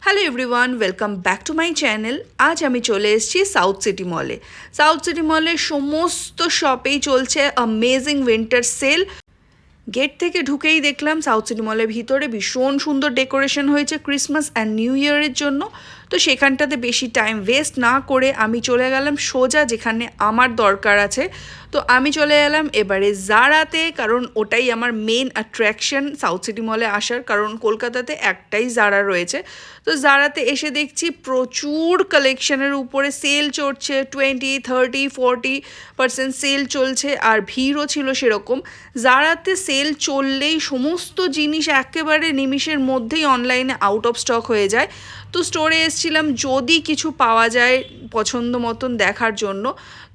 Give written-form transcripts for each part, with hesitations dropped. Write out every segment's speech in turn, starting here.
Hello everyone, welcome back to my channel. আজ আমি চলে এসেছি সাউথ সিটি মলে। সাউথ সিটি মলের সমস্ত শপেই চলছে অ্যামেজিং উইন্টার সেল। গেট থেকে ঢুকেই দেখলাম সাউথ সিটি মলের ভিতরে ভীষণ সুন্দর ডেকোরেশন হয়েছে ক্রিসমাস অ্যান্ড নিউ ইয়ারের জন্য। তো সেখানটাতে বেশি টাইম ওয়েস্ট না করে আমি চলে গেলাম সোজা যেখানে আমার দরকার আছে। তো আমি চলে এলাম এবারে জারাতে, কারণ ওটাই আমার মেন অ্যাট্রাকশন সাউথ সিটি মলে আসার, কারণ কলকাতাতে একটাই জারা রয়েছে। তো জারাতে এসে দেখছি প্রচুর কালেকশনের উপরে সেল চলছে, 20, 30, 40% সেল চলছে, আর ভিড়ও ছিল সেরকম। জারাতে সেল চললেই সমস্ত জিনিস একেবারে নিমিষের মধ্যেই অনলাইনে আউট অফ স্টক হয়ে যায়। তো স্টোরে এসেছিলাম যদি কিছু পাওয়া যায় পছন্দ মতন দেখার জন্য।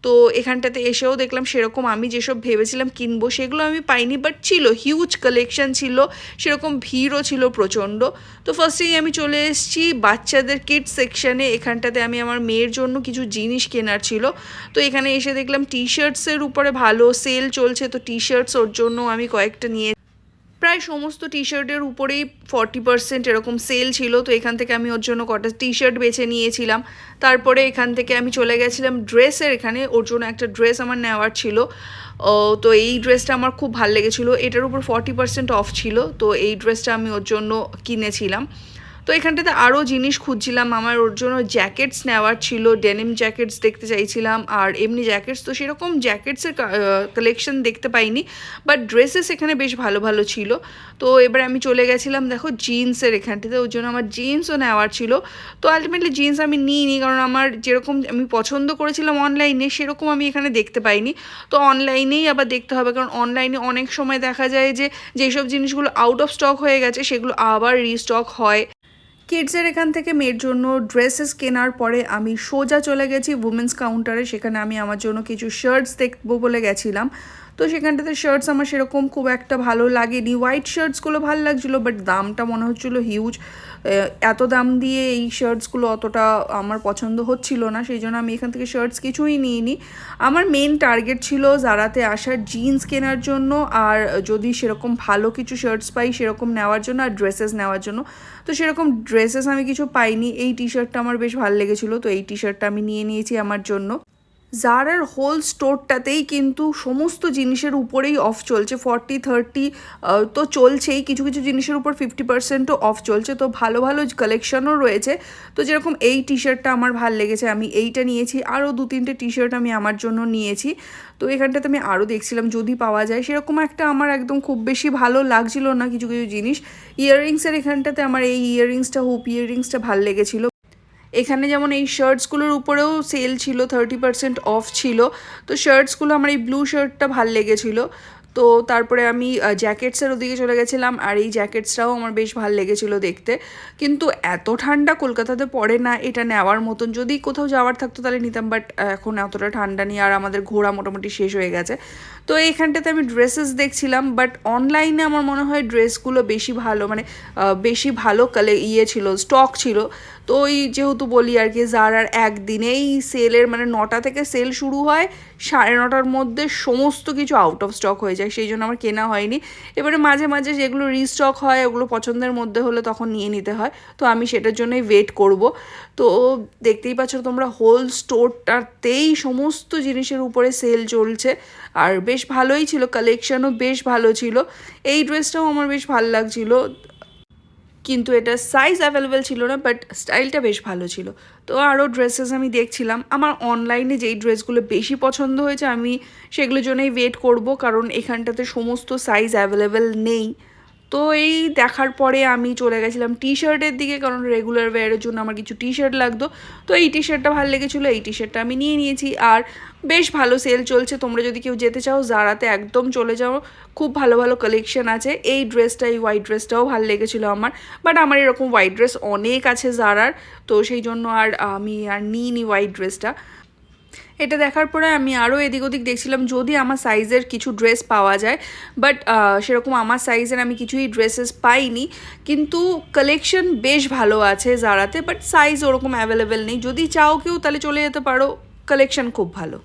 তো এখানটাতে এসেও দেখলাম সেরকম আমি যেসব ভেবেছিলাম কিনবো সেগুলো আমি পাইনি, বাট ছিল হিউজ কালেকশন ছিল, সেরকম ভিড়ও ছিল প্রচণ্ড। তো ফার্স্টেই আমি চলে এসেছি বাচ্চাদের কিডস সেকশানে। এখানটাতে আমি আমার মেয়ের জন্য কিছু জিনিস কেনার ছিল। তো এখানে এসে দেখলাম টি শার্টসের উপরে ভালো সেল চলছে, তো টি শার্টস ওর জন্য আমি কয়েকটা নিয়ে, প্রায় সমস্ত টি শার্টের উপরেই 40% এরকম সেল ছিল। তো এখান থেকে আমি ওর জন্য কটা টি শার্ট বেছে নিয়েছিলাম। তারপরে এখান থেকে আমি চলে গেছিলাম ড্রেসের এখানে, ওর জন্য একটা ড্রেস আমার নেওয়ার ছিল। তো এই ড্রেসটা আমার খুব ভালো লেগেছিলো, এটার উপর 40% অফ ছিল, তো এই ড্রেসটা আমি ওর জন্য কিনেছিলাম। তো এখানটাতে আরও জিনিস খুঁজছিলাম, আমার ওর জন্য জ্যাকেটস নেওয়ার ছিল, ডেনিম জ্যাকেটস দেখতে চাইছিলাম, আর এমনি জ্যাকেটস তো সেরকম জ্যাকেটসের কালেকশন দেখতে পাইনি, বাট ড্রেসেস এখানে বেশ ভালো ভালো ছিল। তো এবার আমি চলে গেছিলাম দেখো জিন্সের এখানটাতে, ওর জন্য আমার জিন্সও নেওয়ার ছিল। তো আলটিমেটলি জিন্স আমি নিইনি, কারণ আমার যেরকম আমি পছন্দ করেছিলাম অনলাইনে সেরকম আমি এখানে দেখতে পাইনি। তো অনলাইনেই আবার দেখতে হবে, কারণ অনলাইনে অনেক সময় দেখা যায় যে যেসব জিনিসগুলো আউট অফ স্টক হয়ে গেছে সেগুলো আবার রিস্টক হয়। কিডসের এখান থেকে মেয়ের জন্য ড্রেসেস কেনার পরে আমি সোজা চলে গেছি উমেন্স কাউন্টারে। সেখানে আমি আমার জন্য কিছু শার্টস দেখবো বলে গেছিলাম। তো সেখানটাতে শার্টস আমার সেরকম খুব একটা ভালো লাগেনি, হোয়াইট শার্টসগুলো ভালো লাগছিলো, বাট দামটা মনে হচ্ছিলো হিউজ। এত দাম দিয়ে এই শার্টসগুলো অতটা আমার পছন্দ হচ্ছিল না, সেই জন্য আমি এখান থেকে শার্টস কিছুই নিইনি। আমার মেন টার্গেট ছিল জারাতে আসার জিন্স কেনার জন্য, আর যদি সেরকম ভালো কিছু শার্টস পাই সেরকম নেওয়ার জন্য, আর ড্রেসেস নেওয়ার জন্য। তো সেরকম ড্রেসেস আমি কিছু পাইনি। এই টি শার্টটা আমার বেশ ভালো লেগেছিলো, তো এই টি শার্টটা আমি নিয়ে নিয়েছি আমার জন্য। জারার হোল স্টোরটাতেই কিন্তু সমস্ত জিনিসের উপরেই অফ চলছে, 40-30 তো চলছেই, কিছু কিছু জিনিসের উপর 50%ও অফ চলছে। তো ভালো ভালো কালেকশনও রয়েছে। তো যেরকম এই টি শার্টটা আমার ভালো লেগেছে, আমি এইটা নিয়েছি, আরও 2-3টে টি শার্ট আমি আমার জন্য নিয়েছি। তো এখানটাতে আমি আরও দেখছিলাম যদি পাওয়া যায় সেরকম একটা, আমার একদম খুব বেশি ভালো লাগছিল না কিছু কিছু জিনিস। ইয়াররিংসের এখানটাতে আমার এই ইয়াররিংসটা, হুপ ইয়াররিংসটা ভালো লেগেছিলো। এখানে যেমন এই শার্টসগুলোর উপরেও সেল ছিল, 30% অফ ছিল। তো শার্টসগুলো আমার এই ব্লু শার্টটা ভাল লেগেছিলো। তো তারপরে আমি জ্যাকেটসের ওদিকে চলে গেছিলাম, আর এই জ্যাকেটসটাও আমার বেশ ভালো লেগেছিলো দেখতে। কিন্তু এত ঠান্ডা কলকাতাতে পড়ে না এটা নেওয়ার মতন, যদি কোথাও যাওয়ার থাকতো তাহলে নিতাম, বাট এখন এতটা ঠান্ডা নেই, আর আমাদের ঘোরা মোটামুটি শেষ হয়ে গেছে। তো এইখানটাতে আমি ড্রেসেস দেখছিলাম, বাট অনলাইনে আমার মনে হয় ড্রেসগুলো বেশি ভালো, মানে বেশি ভালো ছিল, স্টক ছিল। তো ওই যেহেতু বলি আর কি, জারার একদিনেই সেলের, মানে 9টা থেকে সেল শুরু হয়, 9:30টার মধ্যে সমস্ত কিছু আউট অফ স্টক হয়ে যায়, সেই জন্য আমার কেনা হয়নি। এবারে মাঝে মাঝে যেগুলো রিস্টক হয় ওগুলো পছন্দের মধ্যে হলে তখন নিয়ে নিতে হয়, তো আমি সেটার জন্যই ওয়েট করব। তো দেখতেই পাচ্ছ তোমরা হোল স্টোরটাতেই সমস্ত জিনিসের উপরে সেল চলছে, আর বেশ ভালোই ছিল, কালেকশানও বেশ ভালো ছিল। এই ড্রেসটাও আমার বেশ ভালো লাগছিলো, কিন্তু এটা সাইজ অ্যাভেলেবেল ছিল না, বাট স্টাইলটা বেশ ভালো ছিল। তো আরও ড্রেসেস আমি দেখছিলাম, আমার অনলাইনে যেই ড্রেসগুলো বেশি পছন্দ হয়েছে আমি সেগুলোর জন্যই ওয়েট করব, কারণ এখানটাতে সমস্ত সাইজ অ্যাভেলেবেল নেই। তো এই দেখার পরে আমি চলে গেছিলাম টি শার্টের দিকে, কারণ রেগুলার ওয়্যারের জন্য আমার কিছু টি শার্ট লাগতো। তো এই টি শার্টটা ভালো লেগেছিলো, এই টি শার্টটা আমি নিয়ে নিয়েছি, আর বেশ ভালো সেল চলছে। তোমরা যদি কেউ যেতে চাও জারাতে একদম চলে যাও, খুব ভালো ভালো কালেকশন আছে। এই ড্রেসটা, এই হোয়াইট ড্রেসটাও ভালো লেগেছিলো আমার, বাট আমার এরকম হোয়াইট ড্রেস অনেক আছে জারার, তো সেই জন্য আমি নিইনি হোয়াইট ড্রেসটা। এটা দেখার পরে আমি আরও এদিক ওদিক দেখছিলাম যদি আমার সাইজের কিছু ড্রেস পাওয়া যায়, বাট সেরকম আমার সাইজের আমি কিছুই ড্রেসেস পাইনি। কিন্তু কালেকশন বেশ ভালো আছে জারাতে, বাট সাইজ ওরকম অ্যাভেলেবেল নেই। যদি চাও কেউ তাহলে চলে যেতে পারো, কালেকশন খুব ভালো।